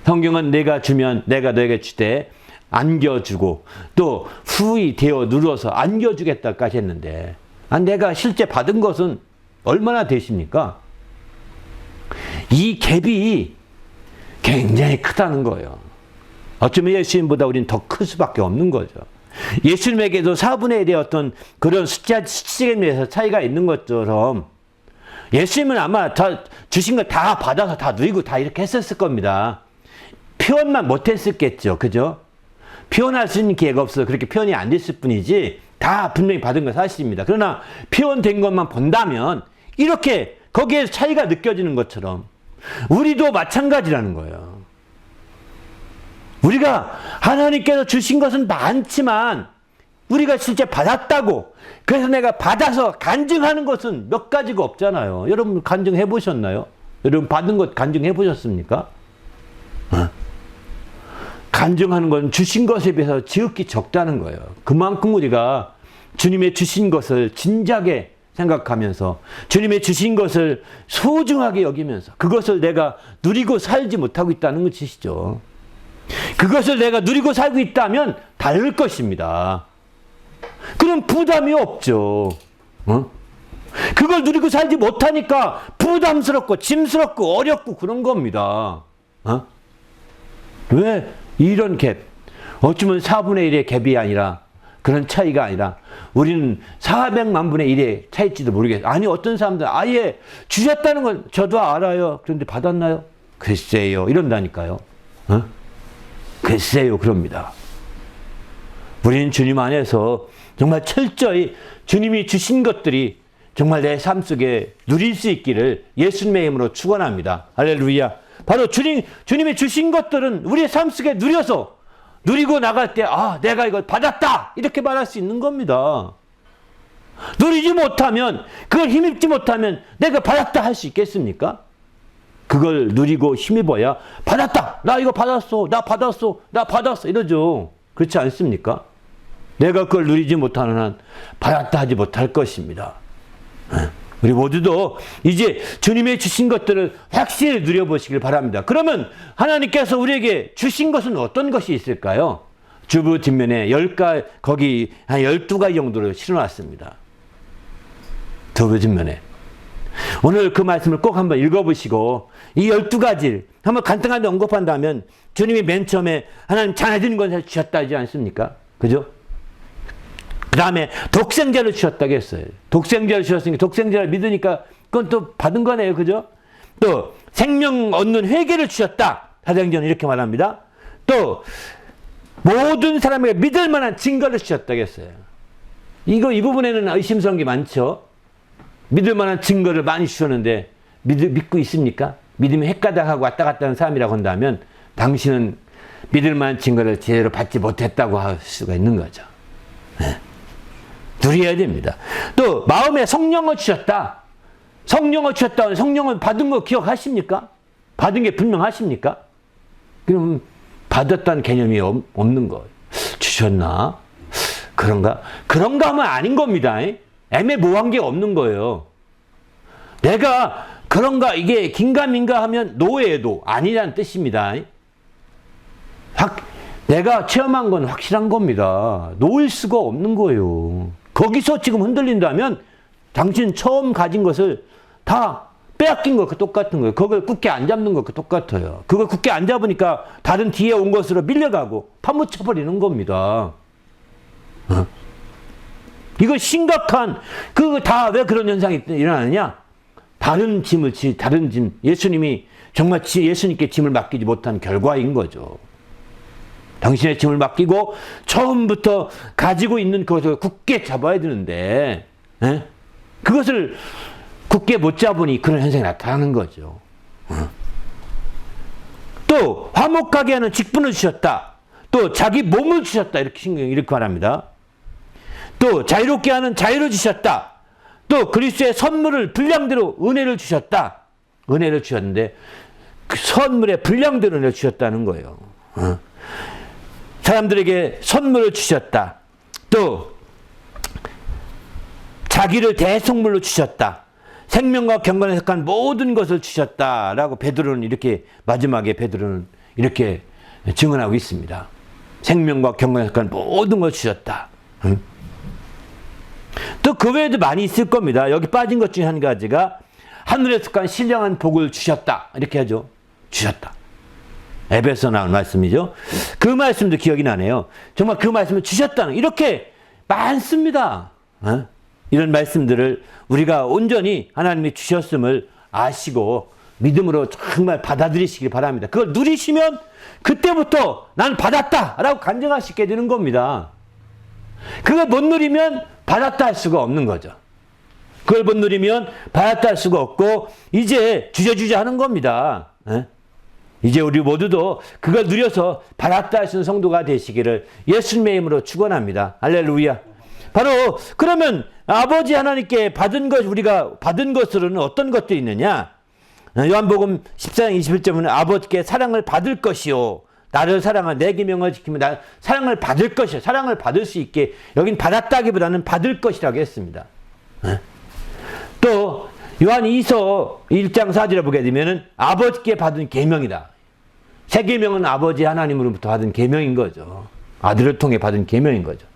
성경은 내가 주면 내가 너에게 주되 안겨주고 또 후히 되어 눌러서 안겨주겠다까지 했는데 내가 실제 받은 것은 얼마나 되십니까? 이 갭이 굉장히 크다는 거예요. 어쩌면 예수님보다 우리는 더 클 수밖에 없는 거죠. 예수님에게도 4분의 1의 어떤 그런 수치에 대해서 차이가 있는 것처럼 예수님은 아마 다 주신 걸 다 받아서 다 누리고 다 이렇게 했었을 겁니다. 표현만 못했었겠죠. 그죠? 표현할 수 있는 기회가 없어서 그렇게 표현이 안 됐을 뿐이지 다 분명히 받은 건 사실입니다. 그러나 표현된 것만 본다면 이렇게 거기에 차이가 느껴지는 것처럼 우리도 마찬가지라는 거예요. 우리가 하나님께서 주신 것은 많지만 우리가 실제 받았다고 그래서 내가 받아서 간증하는 것은 몇 가지가 없잖아요. 여러분 간증해 보셨나요? 여러분 받은 것 간증해 보셨습니까? 간증하는 건 주신 것에 비해서 지극히 적다는 거예요. 그만큼 우리가 주님의 주신 것을 진작에 생각하면서 주님의 주신 것을 소중하게 여기면서 그것을 내가 누리고 살지 못하고 있다는 것이죠. 그것을 내가 누리고 살고 있다면 다를 것입니다. 그럼 부담이 없죠. 그걸 누리고 살지 못하니까 부담스럽고 짐스럽고 어렵고 그런 겁니다. 왜 이런 갭? 어쩌면 4분의 1의 갭이 아니라 그런 차이가 아니라 우리는 400만 분의 1의 차이일지도 모르겠어요. 아니 어떤 사람들 아예 주셨다는 건 저도 알아요. 그런데 받았나요? 글쎄요. 이런다니까요. 글쎄요. 그럽니다. 우리는 주님 안에서 정말 철저히 주님이 주신 것들이 정말 내 삶 속에 누릴 수 있기를 예수님의 이름으로 축원합니다. 할렐루야. 바로 주님이 주신 것들은 우리의 삶 속에 누리고 나갈 때 내가 이걸 받았다 이렇게 말할 수 있는 겁니다. 누리지 못하면 그걸 힘입지 못하면 내가 받았다 할 수 있겠습니까? 그걸 누리고 힘입어야 받았다. 나 이거 받았어. 나 받았어. 이러죠. 그렇지 않습니까? 내가 그걸 누리지 못하는 한 받았다 하지 못할 것입니다. 우리 모두도 이제 주님의 주신 것들을 확실히 누려보시길 바랍니다. 그러면 하나님께서 우리에게 주신 것은 어떤 것이 있을까요? 주부 뒷면에 거기 한 12가지 정도로 실어놨습니다. 주부 뒷면에. 오늘 그 말씀을 꼭 한번 읽어보시고 이 12가지를 한번 간단하게 언급한다면 주님이 맨 처음에 하나님 자녀된 것을 주셨다 하지 않습니까? 그죠? 그 다음에 독생자를 주셨다고 했어요. 독생자를 주셨으니까 독생자를 믿으니까 그건 또 받은 거네요. 그죠? 또 생명 얻는 회개를 주셨다. 사도행전은 이렇게 말합니다. 또 모든 사람에게 믿을 만한 증거를 주셨다고 했어요. 이 부분에는 의심스러운 게 많죠. 믿을 만한 증거를 많이 주셨는데 믿고 있습니까? 믿으면 헷가닥하고 왔다 갔다 하는 사람이라고 한다면 당신은 믿을 만한 증거를 제대로 받지 못했다고 할 수가 있는 거죠. 네. 누려야 됩니다. 또 마음에 성령을 주셨다. 성령을 주셨다. 성령을 받은 거 기억하십니까? 받은 게 분명하십니까? 그럼 받았다는 개념이 없는 거예요. 주셨나? 그런가 하면 아닌 겁니다. 애매모호한 게 없는 거예요. 내가 그런가 이게 긴가민가 하면 노예도 아니라는 뜻입니다. 내가 체험한 건 확실한 겁니다. 놓을 수가 없는 거예요. 거기서 지금 흔들린다면 당신 처음 가진 것을 다 빼앗긴 것과 똑같은 거예요. 그걸 굳게 안 잡는 것과 똑같아요. 그걸 굳게 안 잡으니까 다른 뒤에 온 것으로 밀려가고 파묻혀버리는 겁니다. 이거 심각한 다 왜 그런 현상이 일어나느냐? 다른 짐, 예수님이 정말 예수님께 짐을 맡기지 못한 결과인 거죠. 당신의 짐을 맡기고 처음부터 가지고 있는 그것을 굳게 잡아야 되는데 그것을 굳게 못 잡으니 그런 현상이 나타나는 거죠. 또 화목하게 하는 직분을 주셨다. 또 자기 몸을 주셨다. 이렇게 말합니다. 또 자유롭게 하는 자유를 주셨다. 또 그리스도의 선물을 분량대로 은혜를 주셨다. 은혜를 주셨는데 그 선물의 분량대로 은혜를 주셨다는 거예요. 사람들에게 선물을 주셨다. 또 자기를 대속물로 주셨다. 생명과 경건에 속한 모든 것을 주셨다라고 마지막에 베드로는 이렇게 증언하고 있습니다. 생명과 경건에 속한 모든 것을 주셨다. 또 그 외에도 많이 있을 겁니다. 여기 빠진 것 중에 한 가지가 하늘에 속한 신령한 복을 주셨다. 이렇게 하죠. 주셨다. 에베소 나온 말씀이죠. 그 말씀도 기억이 나네요. 정말 그 말씀을 주셨다는 이렇게 많습니다. 이런 말씀들을 우리가 온전히 하나님이 주셨음을 아시고 믿음으로 정말 받아들이시길 바랍니다. 그걸 누리시면 그때부터 난 받았다 라고 간증할 수 있게 되는 겁니다. 그걸 못 누리면 받았다 할 수가 없는 거죠. 그걸 못 누리면 받았다 할 수가 없고 이제 주저주저 하는 겁니다. 이제 우리 모두도 그걸 누려서 받았다 할 수 있는 성도가 되시기를 예수님의 이름으로 축원합니다. 할렐루야. 바로 그러면 아버지 하나님께 받은 것, 우리가 받은 것으로는 어떤 것들이 있느냐? 요한복음 14장 21절은 아버지께 사랑을 받을 것이요. 나를 사랑한 내 계명을 지키면 나 사랑을 받을 것이요. 사랑을 받을 수 있게 여긴 받았다기보다는 받을 것이라고 했습니다. 또 요한 2서 1장 4절에 보게 되면은 아버지께 받은 계명이다. 새 계명은 아버지 하나님으로부터 받은 계명인 거죠. 아들을 통해 받은 계명인 거죠.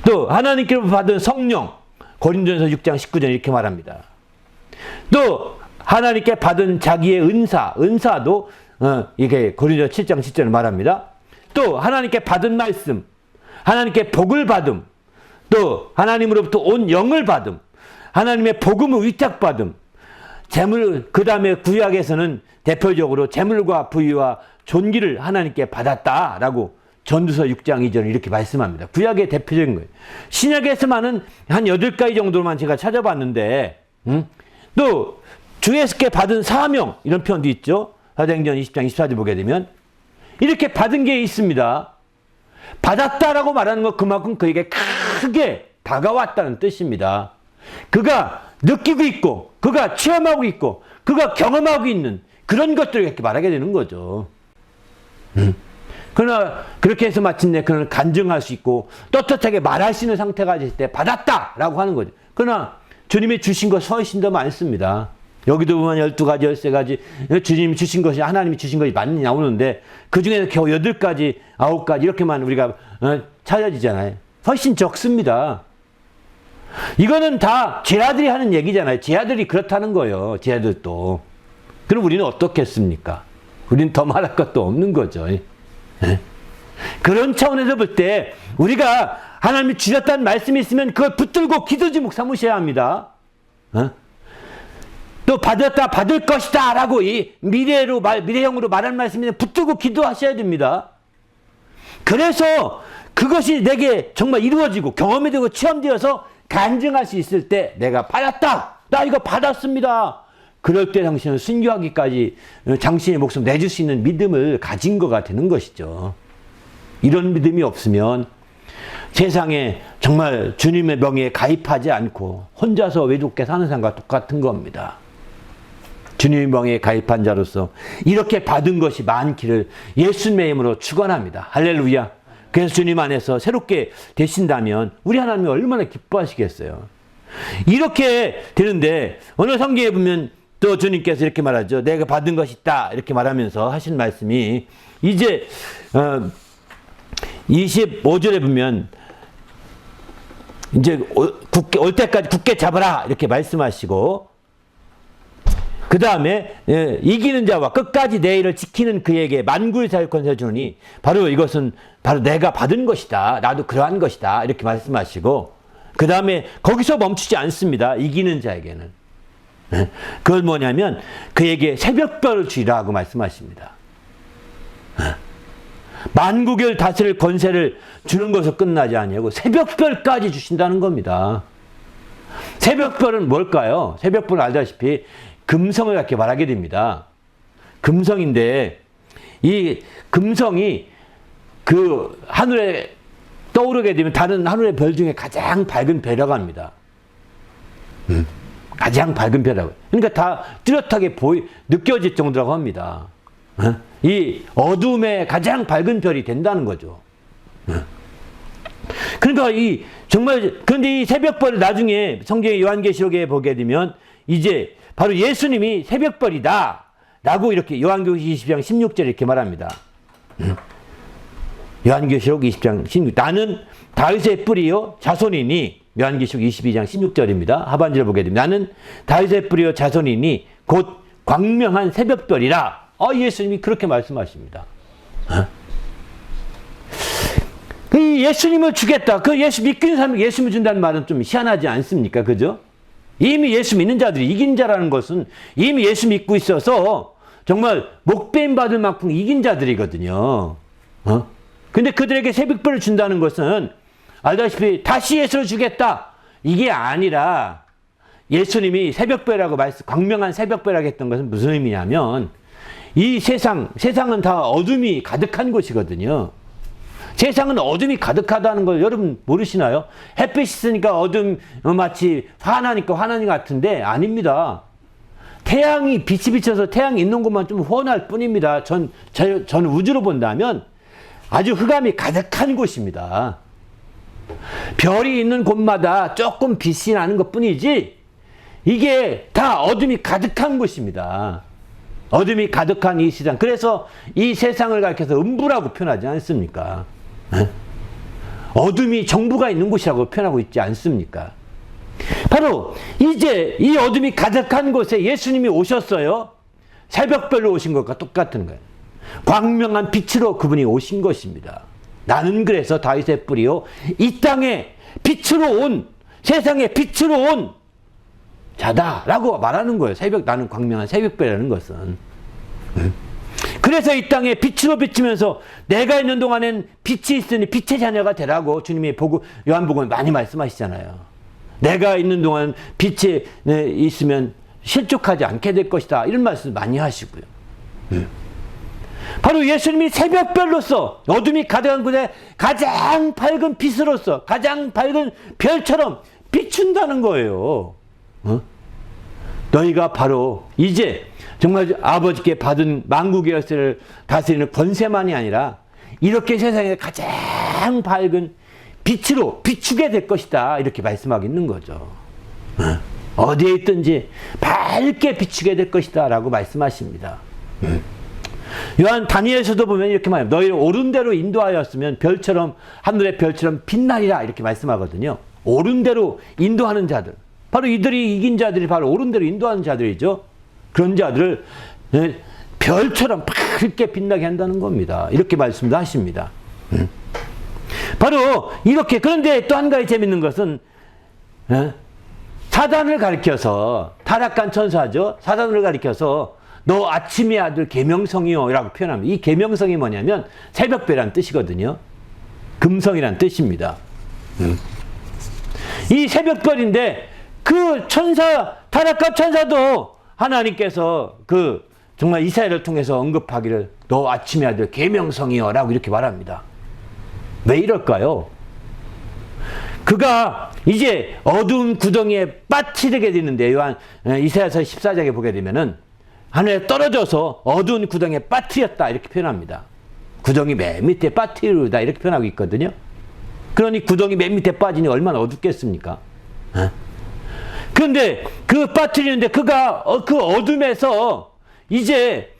또 하나님께로부터 받은 성령, 고린도전서 6장 19절 이렇게 말합니다. 또 하나님께 받은 자기의 은사도 이게 고린도전서 7장 10절을 말합니다. 또 하나님께 받은 말씀, 하나님께 복을 받음, 또 하나님으로부터 온 영을 받음, 하나님의 복음을 위탁받음, 재물, 그 다음에 구약에서는 대표적으로 재물과 부유와 존귀를 하나님께 받았다라고 전두서 6장 2절 이렇게 말씀합니다. 구약의 대표적인 거예요. 신약에서만은 한 8가지 정도만 제가 찾아봤는데, 또 주에서께 받은 사명, 이런 표현도 있죠. 사도행전 20장 24절 보게 되면 이렇게 받은 게 있습니다. 받았다라고 말하는 것 그만큼 그에게 크게 다가왔다는 뜻입니다. 그가 느끼고 있고 그가 체험하고 있고 그가 경험하고 있는 그런 것들을 이렇게 말하게 되는 거죠. 그러나 그렇게 해서 마침내 그는 간증할 수 있고 떳떳하게 말할 수 있는 상태가 됐을 때 받았다라고 하는 거죠. 그러나 주님이 주신 것 훨씬 더 많습니다. 여기도 보면 12가지, 13가지 주님이 주신 것이 하나님이 주신 것이 많이 나오는데 그중에서 겨우 8가지, 9가지 이렇게만 우리가 찾아지잖아요. 훨씬 적습니다. 이거는 다 제자들이 하는 얘기잖아요. 제자들이 그렇다는 거예요. 제자들도. 그럼 우리는 어떻겠습니까? 우리는 더 말할 것도 없는 거죠. 그런 차원에서 볼 때 우리가 하나님이 주셨다는 말씀이 있으면 그걸 붙들고 기도 제목 삼으셔야 합니다. 또 받았다 받을 것이다 라고 이 미래형으로 말하는 말씀이 붙들고 기도하셔야 됩니다. 그래서 그것이 내게 정말 이루어지고 경험이 되고 체험되어서 간증할 수 있을 때 내가 받았다, 나 이거 받았습니다. 그럴 때 당신은 순교하기까지 당신의 목숨 내줄 수 있는 믿음을 가진 거가 되는 것이죠. 이런 믿음이 없으면 세상에 정말 주님의 명예에 가입하지 않고 혼자서 외롭게 사는 사람과 똑같은 겁니다. 주님의 명예에 가입한 자로서 이렇게 받은 것이 많기를 예수님의 이름으로 축원합니다. 할렐루야. 그래서 주님 안에서 새롭게 되신다면 우리 하나님이 얼마나 기뻐하시겠어요. 이렇게 되는데 어느 성경에 보면 또 주님께서 이렇게 말하죠. 내가 받은 것이 있다 이렇게 말하면서 하신 말씀이 이제 25절에 보면 이제 올 때까지 굳게 잡아라 이렇게 말씀하시고 그 다음에 이기는 자와 끝까지 내 일을 지키는 그에게 만군의 사할 권세를 주니 바로 이것은 바로 내가 받은 것이다. 나도 그러한 것이다. 이렇게 말씀하시고 그 다음에 거기서 멈추지 않습니다. 이기는 자에게는. 그걸 뭐냐면 그에게 새벽별을 주리라고 말씀하십니다. 만국을 다스릴 권세를 주는 것으로 끝나지 아니하고 새벽별까지 주신다는 겁니다. 새벽별은 뭘까요? 새벽별은 알다시피 금성을 갖게 말하게 됩니다. 금성인데 이 금성이 그 하늘에 떠오르게 되면 다른 하늘의 별 중에 가장 밝은 별이라고 합니다. 가장 밝은 별이라고. 그러니까 다 뚜렷하게 느껴질 정도라고 합니다. 이 어둠의 가장 밝은 별이 된다는 거죠. 그러니까 그런데 이 새벽별을 나중에 성경의 요한계시록에 보게 되면 이제 바로 예수님이 새벽별이다 라고 이렇게 요한계시록 20장 16절에 이렇게 말합니다. 요한계시록 20장 16절 나는 다윗의 뿌리요 자손이니 요한계시록 22장 16절입니다. 하반절을 보게 되면 나는 다윗의 뿌리요 자손이니 곧 광명한 새벽별이라. 예수님이 그렇게 말씀하십니다. 그 예수님을 주겠다. 그 예수 믿기는 사람이 예수님을 준다는 말은 좀 희한하지 않습니까? 그죠? 이미 예수 믿는 자들이 이긴 자라는 것은 이미 예수 믿고 있어서 정말 목배임 받을 만큼 이긴 자들이거든요. 근데 그들에게 새벽별을 준다는 것은 알다시피 다시 예수를 주겠다. 이게 아니라 예수님이 새벽별이라고 광명한 새벽별이라고 했던 것은 무슨 의미냐면 이 세상은 다 어둠이 가득한 곳이거든요. 세상은 어둠이 가득하다는 걸 여러분 모르시나요? 햇빛이 있으니까 어둠 마치 환하니까 환한 것 같은데 아닙니다. 태양이 빛이 비쳐서 태양이 있는 곳만 좀 훤할 뿐입니다. 전 우주로 본다면 아주 흑암이 가득한 곳입니다. 별이 있는 곳마다 조금 빛이 나는 것 뿐이지 이게 다 어둠이 가득한 곳입니다. 어둠이 가득한 이 세상. 그래서 이 세상을 가리켜서 음부라고 표현하지 않습니까? 어둠이 정부가 있는 곳이라고 표현하고 있지 않습니까? 바로 이제 이 어둠이 가득한 곳에 예수님이 오셨어요. 새벽별로 오신 것과 똑같은 거예요. 광명한 빛으로 그분이 오신 것입니다. 나는 그래서 다윗의 뿌리요 이 땅에 빛으로 온 세상에 빛으로 온 자다라고 말하는 거예요. 나는 광명한 새벽별이라는 것은. 그래서 이 땅에 빛으로 비치면서 내가 있는 동안엔 빛이 있으니 빛의 자녀가 되라고 주님이 요한복음에 많이 말씀하시잖아요. 내가 있는 동안 빛이 있으면 실족하지 않게 될 것이다. 이런 말씀 많이 하시고요. 바로 예수님이 새벽별로서 어둠이 가득한 곳에 가장 밝은 빛으로서 가장 밝은 별처럼 비춘다는 거예요. 너희가 바로 이제 정말 아버지께 받은 만국의 열쇠를 다스리는 권세만이 아니라 이렇게 세상에 가장 밝은 빛으로 비추게 될 것이다. 이렇게 말씀하고 있는 거죠. 어디에 있든지 밝게 비추게 될 것이다. 라고 말씀하십니다. 요한 다니엘서도 보면 이렇게 말합니다. 너희를 옳은 대로 인도하였으면 별처럼 하늘의 별처럼 빛나리라. 이렇게 말씀하거든요. 옳은 대로 인도하는 자들. 바로 이들이 이긴 자들이 바로 옳은 대로 인도하는 자들이죠. 그런 자들을 별처럼 밝게 빛나게 한다는 겁니다. 이렇게 말씀도 하십니다. 바로 이렇게. 그런데 또 한 가지 재밌는 것은 사단을 가리켜서 타락한 천사죠. 사단을 가리켜서 너 아침의 아들 계명성이요 라고 표현합니다. 이 계명성이 뭐냐면 새벽별이라는 뜻이거든요. 금성이라는 뜻입니다. 이 새벽별인데 그 타락한 천사도 하나님께서 정말 이사야를 통해서 언급하기를 너 아침의 아들 계명성이요 라고 이렇게 말합니다. 왜 이럴까요? 그가 이제 어두운 구덩이에 빠뜨리게 되는데 이사야서 14장에 보게 되면은 하늘에 떨어져서 어두운 구덩이에 빠뜨렸다 이렇게 표현합니다. 구덩이 맨 밑에 빠뜨리다 이렇게 표현하고 있거든요. 그러니 구덩이 맨 밑에 빠지니 얼마나 어둡겠습니까? 그런데 그 빠뜨리는데 그가 그 어둠에서 이제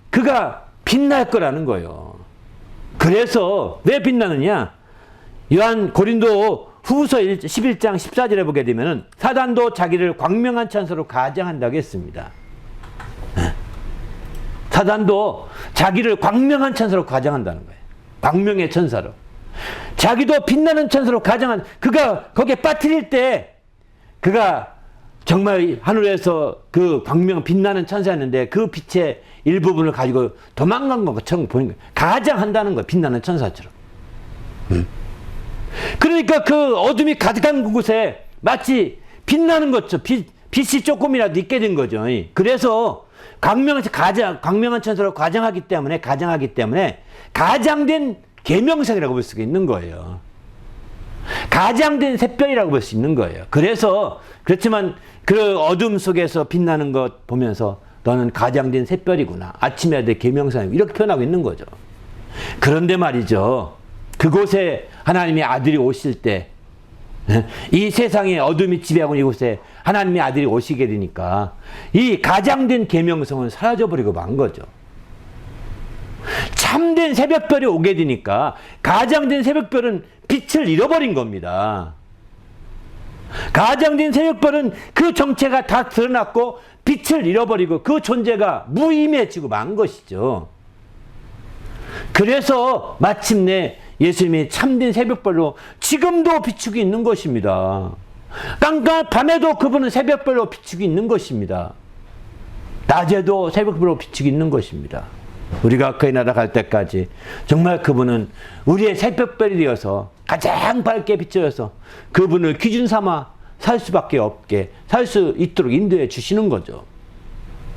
그가 빛날 거라는 거예요. 그래서 왜 빛나느냐? 요한 고린도 후서 11장 14절에 보게 되면은 사단도 자기를 광명한 천사로 가장한다고 했습니다. 사단도 자기를 광명한 천사로 가장한다는 거예요. 광명의 천사로. 자기도 빛나는 천사로 가장한, 그가 거기에 빠뜨릴 때 그가 정말 하늘에서 그 광명 빛나는 천사였는데 그 빛의 일부분을 가지고 도망간 것처럼 보이는 거예요. 가장한다는 거예요. 빛나는 천사처럼. 그러니까 그 어둠이 가득한 곳에 마치 빛나는 것처럼 빛이 조금이라도 있게 된 거죠. 그래서 광명한 천사로 가장하기 때문에 가장된 계명성이라고 볼 수가 있는 거예요. 가장된 샛별이라고 볼 수 있는 거예요. 그렇지만 그 어둠 속에서 빛나는 것 보면서 너는 가장된 샛별이구나. 아침에 아들 계명성이고 이렇게 표현하고 있는 거죠. 그런데 말이죠. 그곳에 하나님의 아들이 오실 때 이 세상에 어둠이 지배하고 있는 이곳에 하나님의 아들이 오시게 되니까 이 가장된 계명성은 사라져버리고 만 거죠. 참된 새벽별이 오게 되니까 가장된 새벽별은 빛을 잃어버린 겁니다. 가장된 새벽별은 그 정체가 다 드러났고 빛을 잃어버리고 그 존재가 무의미해지고 만 것이죠. 그래서 마침내 예수님이 참된 새벽별로 지금도 비추고 있는 것입니다. 깜깜한 밤에도 그분은 새벽별로 비추고 있는 것입니다. 낮에도 새벽별로 비추고 있는 것입니다. 우리가 그의 나라 갈 때까지 정말 그분은 우리의 새벽별이 되어서 가장 밝게 비춰서 그분을 기준 삼아 살 수밖에 없게 살 수 있도록 인도해 주시는 거죠.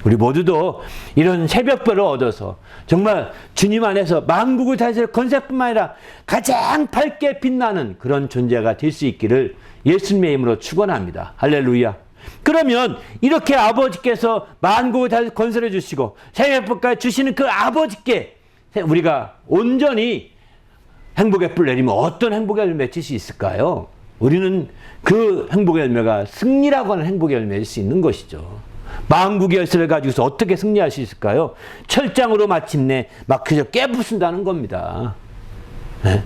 우리 모두도 이런 새벽별을 얻어서 정말 주님 안에서 만국을 다스릴 권세뿐만 아니라 가장 밝게 빛나는 그런 존재가 될 수 있기를 예수님의 이름으로 축원합니다. 할렐루야. 그러면 이렇게 아버지께서 만국을 다스릴 권세를 주시고 새벽별까지 주시는 그 아버지께 우리가 온전히 행복의 뿔 내리면 어떤 행복의 열매 맺을 수 있을까요? 우리는 그 행복의 열매가 승리라고 하는 행복의 열매를 맺을 수 있는 것이죠. 만국의 열쇠를 가지고서 어떻게 승리할 수 있을까요? 철장으로 마침내 막 그저 깨부순다는 겁니다. 네?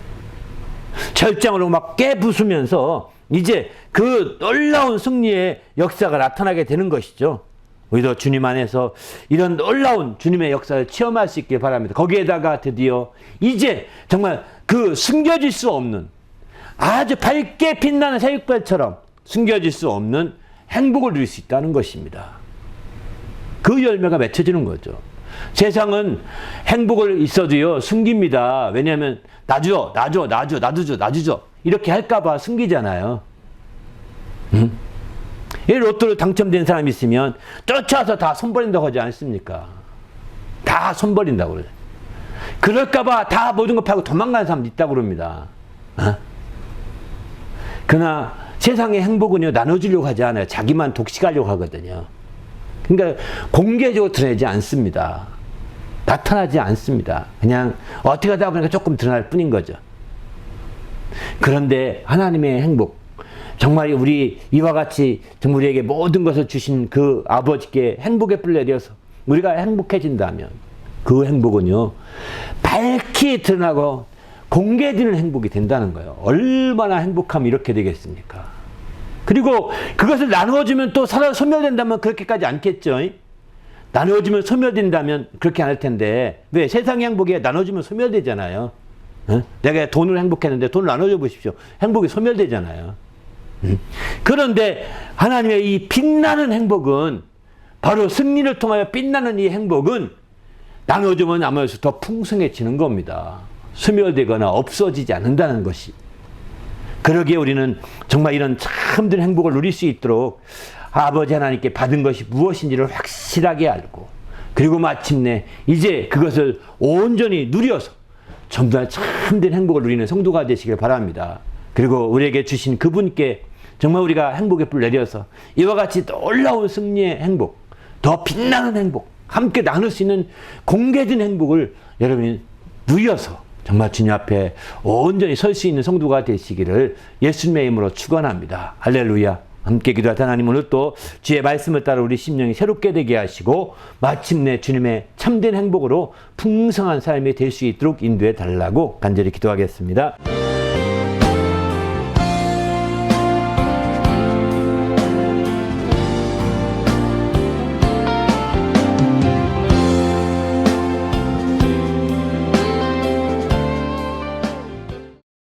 철장으로 막 깨부수면서 이제 그 놀라운 승리의 역사가 나타나게 되는 것이죠. 우리도 주님 안에서 이런 놀라운 주님의 역사를 체험할 수 있길 바랍니다. 거기에다가 드디어 이제 정말 그 숨겨질 수 없는 아주 밝게 빛나는 새벽별처럼 숨겨질 수 없는 행복을 누릴 수 있다는 것입니다. 그 열매가 맺혀지는 거죠. 세상은 행복을 있어도요 숨깁니다. 왜냐하면 나줘 이렇게 할까봐 숨기잖아요. 이 로또로 당첨된 사람이 있으면 쫓아서 다 손버린다고 하지 않습니까? 다 손버린다고 그래요. 그럴까봐 다 모든 거 팔고 도망가는 사람도 있다고 그럽니다. 그러나 세상의 행복은요 나눠주려고 하지 않아요. 자기만 독식하려고 하거든요. 그러니까 공개적으로 드러내지 않습니다. 나타나지 않습니다. 그냥 어떻게 하다 보니까 조금 드러날 뿐인 거죠. 그런데 하나님의 행복, 정말 우리 이와 같이 정말 우리에게 모든 것을 주신 그 아버지께 행복의 뿔 내려서 우리가 행복해진다면 그 행복은요 밝히 드러나고 공개되는 행복이 된다는 거예요. 얼마나 행복하면 이렇게 되겠습니까? 그리고 그것을 나누어주면 또 소멸된다면 그렇게까지 않겠죠. 나누어주면 소멸된다면 그렇게 안 할 텐데 왜? 세상의 행복이 나눠주면 소멸되잖아요. 내가 돈을 행복했는데 돈을 나눠줘 보십시오. 행복이 소멸되잖아요. 그런데 하나님의 이 빛나는 행복은 바로 승리를 통하여 빛나는 이 행복은 나눠주면 나눠서 더 풍성해지는 겁니다. 소멸되거나 없어지지 않는다는 것이. 그러기에 우리는 정말 이런 참된 행복을 누릴 수 있도록 아버지 하나님께 받은 것이 무엇인지를 확실하게 알고 그리고 마침내 이제 그것을 온전히 누려서 전부 다 참된 행복을 누리는 성도가 되시길 바랍니다. 그리고 우리에게 주신 그분께 정말 우리가 행복의 뿔 내려서 이와 같이 놀라운 승리의 행복, 더 빛나는 행복, 함께 나눌 수 있는 공개된 행복을 여러분이 누려서 정말 주님 앞에 온전히 설 수 있는 성도가 되시기를 예수님의 이름으로 축원합니다. 할렐루야. 함께 기도하다 하나님 오늘 또 주의 말씀을 따라 우리 심령이 새롭게 되게 하시고 마침내 주님의 참된 행복으로 풍성한 삶이 될 수 있도록 인도해 달라고 간절히 기도하겠습니다.